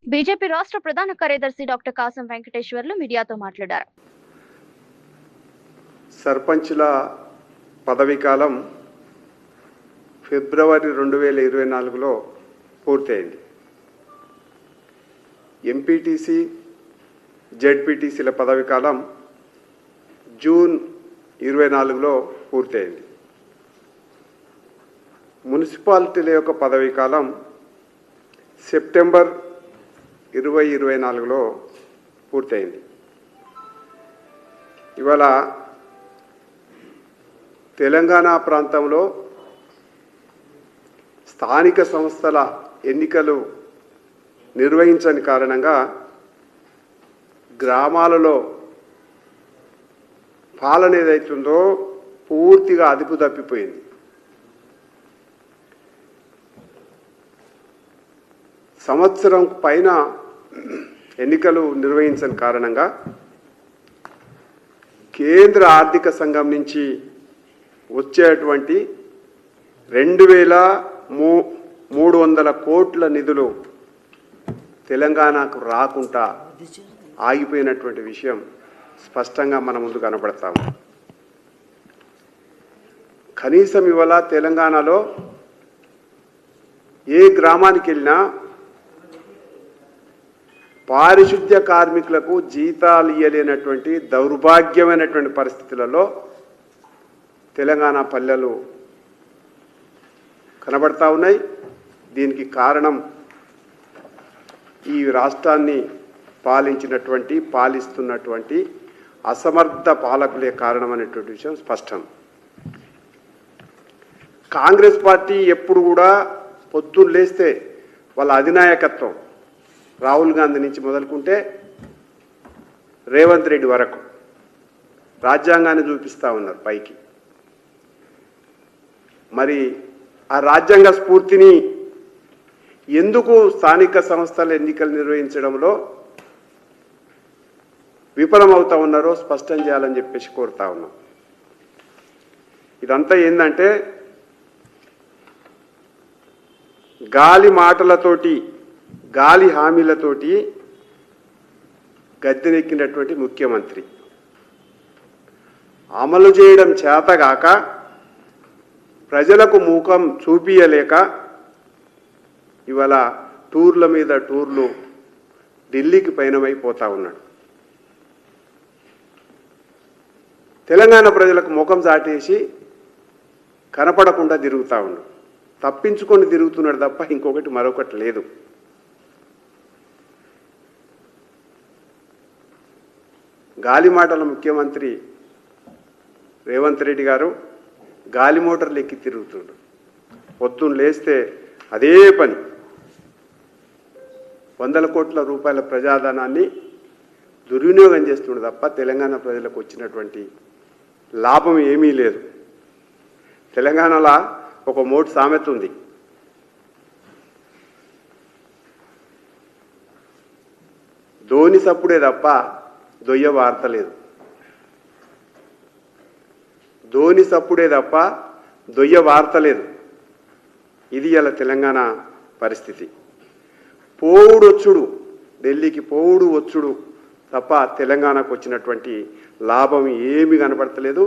BJP రాష్ట్ర ప్రధాన కార్యదర్శి డాక్టర్ కాసం వెంకటేశ్వర్లు మీడియాతో మాట్లాడారు. సర్పంచుల పదవీ కాలం ఫిబ్రవరి 2024లో పూర్తయింది. ఎంపీటీసీ, జెడ్పీటీసీల పదవీ కాలం జూన్ 24లో పూర్తయింది. మున్సిపాలిటీల యొక్క పదవీ కాలం సెప్టెంబర్ 2024లో పూర్తయింది. ఇవాళ తెలంగాణ ప్రాంతంలో స్థానిక సంస్థల ఎన్నికలు నిర్వహించని కారణంగా గ్రామాలలో పాలన ఏదైతుందో పూర్తిగా అదుపు తప్పిపోయింది. సంవత్సరం పైన ఎన్నికలు నిర్వహించని కారణంగా కేంద్ర ఆర్థిక సంఘం నుంచి వచ్చేటువంటి 2300 కోట్ల నిధులు తెలంగాణకు రాకుండా ఆగిపోయినటువంటి విషయం స్పష్టంగా మన ముందు కనబడతాము. కనీసం ఇవాళ తెలంగాణలో ఏ గ్రామానికి వెళ్ళినా పారిశుద్ధ్య కార్మికులకు జీతాలు ఇయ్యలేనటువంటి దౌర్భాగ్యమైనటువంటి పరిస్థితులలో తెలంగాణ పల్లెలు కనబడతా ఉన్నాయి. దీనికి కారణం ఈ రాష్ట్రాన్ని పాలిస్తున్నటువంటి అసమర్థ పాలకులే కారణం అనేటువంటి విషయం స్పష్టం. కాంగ్రెస్ పార్టీ ఎప్పుడు కూడా పొద్దున్న లేస్తే వాళ్ళ అధినాయకత్వం రాహుల్ గాంధీ నుంచి మొదలుకుంటే రేవంత్ రెడ్డి వరకు రాజ్యాంగాన్ని చూపిస్తూ ఉన్నారు పైకి. మరి ఆ రాజ్యాంగ స్ఫూర్తిని ఎందుకు స్థానిక సంస్థల ఎన్నికలు నిర్వహించడంలో విఫలమవుతా ఉన్నారో స్పష్టం చేయాలని చెప్పేసి కోరుతా ఉన్నాం. ఇదంతా ఏంటంటే గాలి మాటలతోటి, గాలి హామీలతోటి గద్దెనెక్కినటువంటి ముఖ్యమంత్రి అమలు చేయడం చేతగాక ప్రజలకు ముఖం చూపియలేక ఇవాళ టూర్ల మీద టూర్లు ఢిల్లీకి పయనమైపోతా ఉన్నాడు. తెలంగాణ ప్రజలకు ముఖం చాటేసి కనపడకుండా తిరుగుతూ ఉన్నాడు. తప్పించుకొని తిరుగుతున్నాడు తప్ప ఇంకొకటి మరొకటి లేదు. గాలి మాటల ముఖ్యమంత్రి రేవంత్ రెడ్డి గారు గాలి మోటార్లు ఎక్కి తిరుగుతుండు. పొద్దున్న లేస్తే అదే పని. 100 కోట్ల రూపాయల ప్రజాధనాన్ని దుర్వినియోగం చేస్తుండు తప్ప తెలంగాణ ప్రజలకు వచ్చినటువంటి లాభం ఏమీ లేదు. తెలంగాణలో ఒక మోటు సామెత ఉంది, ధోని సప్పుడే తప్ప దొయ్య వార్త లేదు. ధోని సప్పుడే తప్ప దొయ్య వార్త లేదు. ఇది ఇలా తెలంగాణ పరిస్థితి. పోవుడు వచ్చుడు, ఢిల్లీకి పోవుడు వచ్చుడు తప్ప తెలంగాణకు వచ్చినటువంటి లాభం ఏమీ కనపడతలేదు.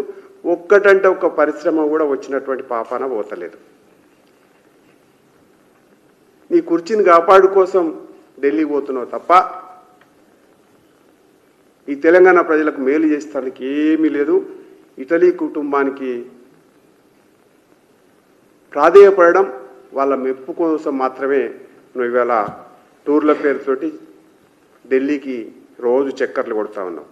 ఒక్కటంటే ఒక్క పరిశ్రమ కూడా వచ్చినటువంటి పాపాన పోతలేదు. నీ కుర్చీని కాపాడు కోసం ఢిల్లీ పోతున్నావు తప్ప ఈ తెలంగాణ ప్రజలకు మేలు చేస్తానికి ఏమీ లేదు. ఇటలీ కుటుంబానికి ప్రాధేయపడడం, వాళ్ళ మెప్పు కోసం మాత్రమే నువ్వు ఇవాళ టూర్ల పేరుతోటి ఢిల్లీకి రోజు చక్కర్లు కొడతా ఉన్నావు.